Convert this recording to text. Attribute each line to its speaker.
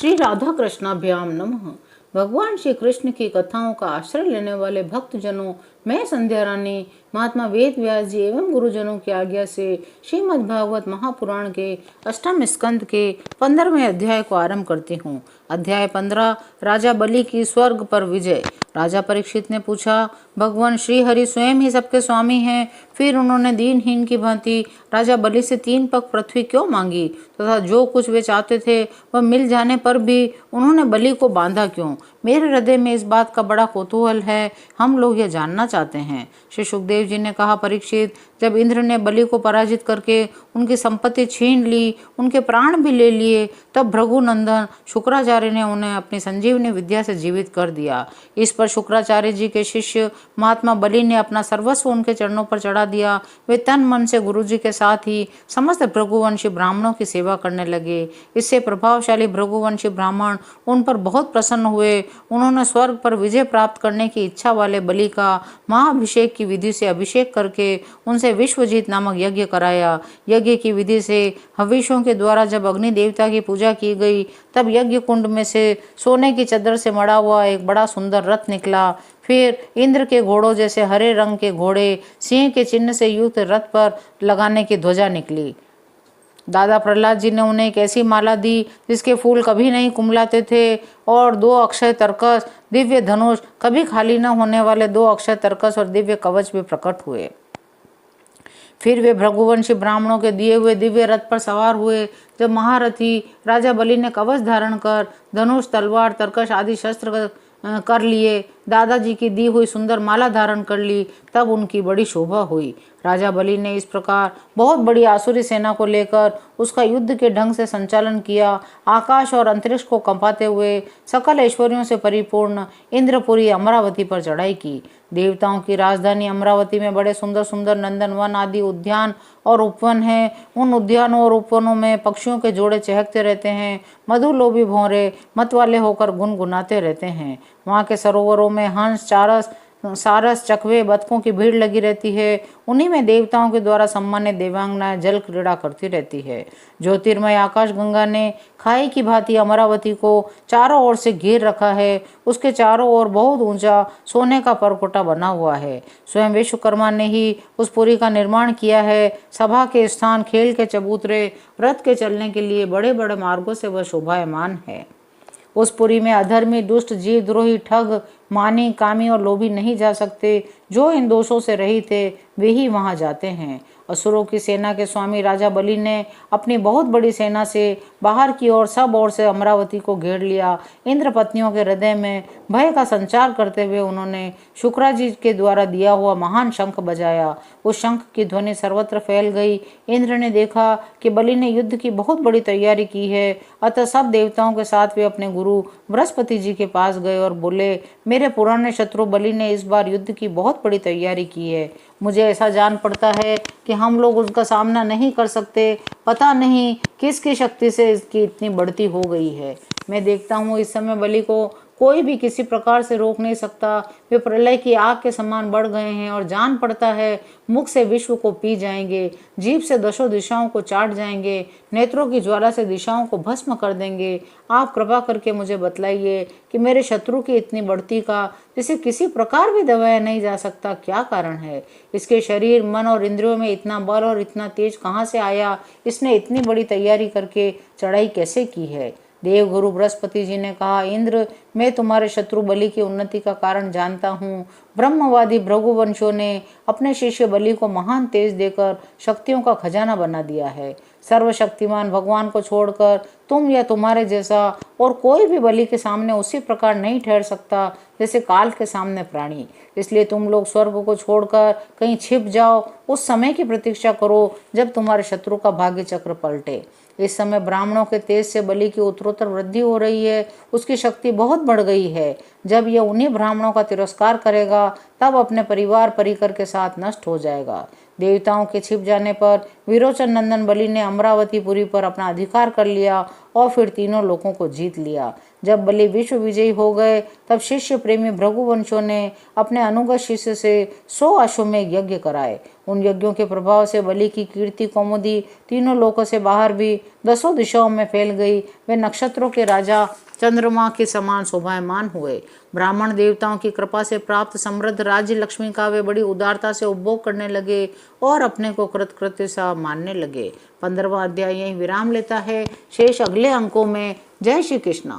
Speaker 1: श्री राधा कृष्णाभ्याम नमः। भगवान श्री कृष्ण की कथाओं का आश्रय लेने वाले भक्तजनों, मैं संध्या रानी महात्मा वेद व्यास जी एवं गुरुजनों की आज्ञा से श्रीमद् भागवत महापुराण के अष्टम स्कंद के 15वें अध्याय को आरंभ करती हूँ। अध्याय 15, राजा बलि की स्वर्ग पर विजय। राजा परीक्षित ने पूछा, भगवान श्री हरि स्वयं ही सबके स्वामी हैं, फिर उन्होंने दीनहीन की भांति राजा बलि से 3 पग पृथ्वी क्यों मांगी तथा जो कुछ वे चाहते थे वह मिल जाने पर भी उन्होंने बलि को बांधा क्यों? मेरे हृदय में इस बात का बड़ा कौतूहल है, हम लोग यह जानना चाहते हैं। श्री सुखदेव जी ने कहा, परीक्षित, जब इंद्र ने बलि को पराजित करके उनकी संपत्ति छीन ली, उनके प्राण भी ले लिए, तब भृगुनंदन शुक्राचार्य ने उन्हें अपनी संजीवनी विद्या से जीवित कर दिया। इस पर शुक्राचार्य जी के शिष्य महात्मा बलि ने अपना सर्वस्व उनके चरणों पर चढ़ा दिया। वे तन मन से गुरु जी के साथ ही समस्त भृगुवंशी ब्राह्मणों की सेवा करने लगे। इससे प्रभावशाली भृगुवंशी ब्राह्मण उन पर बहुत प्रसन्न हुए। उन्होंने स्वर्ग पर विजय प्राप्त करने की इच्छा वाले बलि का महाअभिषेक की विधि से अभिषेक करके उनसे विश्वजीत नामक यज्ञ कराया। यज्ञ की विधि से हविषों के द्वारा जब अग्नि देवता की पूजा की गई, तब यज्ञ कुंड में से सोने की चद्दर से मढ़ा हुआ एक बड़ा सुंदर रथ निकला। फिर इंद्र के घोड़ों जैसे हरे रंग के घोड़े सिंह के चिन्ह से युक्त रथ पर लगाने की ध्वजा निकली। दादा प्रहलाद जी ने उन्हें एक ऐसी माला दी जिसके फूल कभी नहीं कुमलाते थे, और 2 अक्षय तरकस, दिव्य धनुष, कभी खाली न होने वाले 2 अक्षय तरकस और दिव्य कवच भी प्रकट हुए। फिर वे भृगुवंशी ब्राह्मणों के दिए हुए दिव्य रथ पर सवार हुए। जब महारथी राजा बलि ने कवच धारण कर धनुष, तलवार, तरकश आदि शस्त्र कर लिए, दादाजी की दी हुई सुंदर माला धारण कर ली, तब उनकी बड़ी शोभा हुई। राजा बलि ने इस प्रकार बहुत बड़ी आसुरी सेना को लेकर उसका युद्ध के ढंग से संचालन किया। आकाश और अंतरिक्ष को कंपाते हुए सकल ऐश्वर्यों से परिपूर्ण इंद्रपुरी अमरावती पर चढ़ाई की। देवताओं की राजधानी अमरावती में बड़े सुंदर सुंदर नंदनवन आदि उद्यान और उपवन हैं। उन उद्यानों और उपवनों में पक्षियों के जोड़े चहकते रहते हैं। मधुलोभी भौरे मत वाले होकर गुनगुनाते रहते हैं। वहाँ के सरोवरों में हंस, सारस, चकवे, बतखों की भीड़ लगी रहती है। उन्हीं में देवताओं के द्वारा सम्मानित देवांगनाएं जल क्रीड़ा करती रहती है। ज्योतिर्मय आकाश गंगा ने खाई की भांति अमरावती को चारों ओर से घेर रखा है। उसके चारों ओर बहुत ऊंचा सोने का परकोटा बना हुआ है। स्वयं विश्वकर्मा ने ही उस पुरी का निर्माण किया है। सभा के स्थान, खेल के चबूतरे, रथ के चलने के लिए बड़े बड़े मार्गों से वह शोभायमान है। उस पुरी में अधर्मी, दुष्ट, जीवद्रोही, ठग, मानी, कामी और लोभी नहीं जा सकते। जो इन दोषों से रहित थे वे ही वहां जाते हैं। असुरों की सेना के स्वामी राजा बलि ने अपनी बहुत बड़ी सेना से बाहर की ओर सब ओर से अमरावती को घेर लिया। इंद्र पत्नियों के हृदय में भय का संचार करते हुए उन्होंने शुक्राजी के द्वारा दिया हुआ महान शंख बजाया। उस शंख की ध्वनि सर्वत्र फैल गई। इंद्र ने देखा कि बलि ने युद्ध की बहुत बड़ी तैयारी की है, अतः सब देवताओं के साथ वे अपने गुरु बृहस्पति जी के पास गए और बोले, मेरे पुराने शत्रु बलि ने इस बार युद्ध की बहुत बड़ी तैयारी की है। मुझे ऐसा जान पड़ता है कि हम लोग उसका सामना नहीं कर सकते। पता नहीं किसकी शक्ति से इसकी इतनी बढ़ती हो गई है। मैं देखता हूँ इस समय बलि को कोई भी किसी प्रकार से रोक नहीं सकता। वे प्रलय की आग के समान बढ़ गए हैं और जान पड़ता है मुख से विश्व को पी जाएंगे, जीभ से दशों दिशाओं को चाट जाएंगे, नेत्रों की ज्वाला से दिशाओं को भस्म कर देंगे। आप कृपा करके मुझे बतलाइए कि मेरे शत्रु की इतनी बढ़ती का, जिसे किसी प्रकार भी दबाया नहीं जा सकता, क्या कारण है? इसके शरीर, मन और इंद्रियों में इतना बल और इतना तेज कहाँ से आया? इसने इतनी बड़ी तैयारी करके चढ़ाई कैसे की है? देवगुरु बृहस्पति जी ने कहा, इंद्र, मैं तुम्हारे शत्रु बलि की उन्नति का कारण जानता हूँ। ब्रह्मवादी भृगुवंशियों ने अपने शिष्य बलि को महान तेज देकर शक्तियों का खजाना बना दिया है। सर्वशक्तिमान भगवान को छोड़कर तुम या तुम्हारे जैसा और कोई भी बलि के सामने उसी प्रकार नहीं ठहर सकता जैसे काल के सामने प्राणी। इसलिए तुम लोग स्वर्ग को छोड़कर कहीं छिप जाओ। उस समय की प्रतीक्षा करो जब तुम्हारे शत्रु का भाग्य चक्र पलटे। इस समय ब्राह्मणों के तेज से बलि की उत्तरोत्तर वृद्धि हो रही है। उसकी शक्ति बहुत बढ़ गई है। जब यह उन्हीं ब्राह्मणों का तिरस्कार करेगा तब अपने परिवार परिकर के साथ नष्ट हो जाएगा। देवताओं के छिप जाने पर विरोचन नंदन बलि ने अमरावतीपुरी पर अपना अधिकार कर लिया और फिर तीनों लोगों को जीत लिया। जब बलि विश्व विजयी हो गए तब शिष्य प्रेमी भृगुवंशियों ने अपने अनुगत शिष्य से 100 अश्वमेध यज्ञ कराए। उन यज्ञों के प्रभाव से बलि की कीर्ति कौमुदी तीनों लोकों से बाहर भी 10 दिशाओं में फैल गई। वे नक्षत्रों के राजा चंद्रमा के समान शोभायमान हुए। ब्राह्मण देवताओं की कृपा से प्राप्त समृद्ध राज्य लक्ष्मी का वे बड़ी उदारता से उपभोग करने लगे और अपने को कृतकृत्य सा मानने लगे। 15वां अध्याय यहीं विराम लेता है। शेष अगले अंकों में। जय श्री कृष्ण।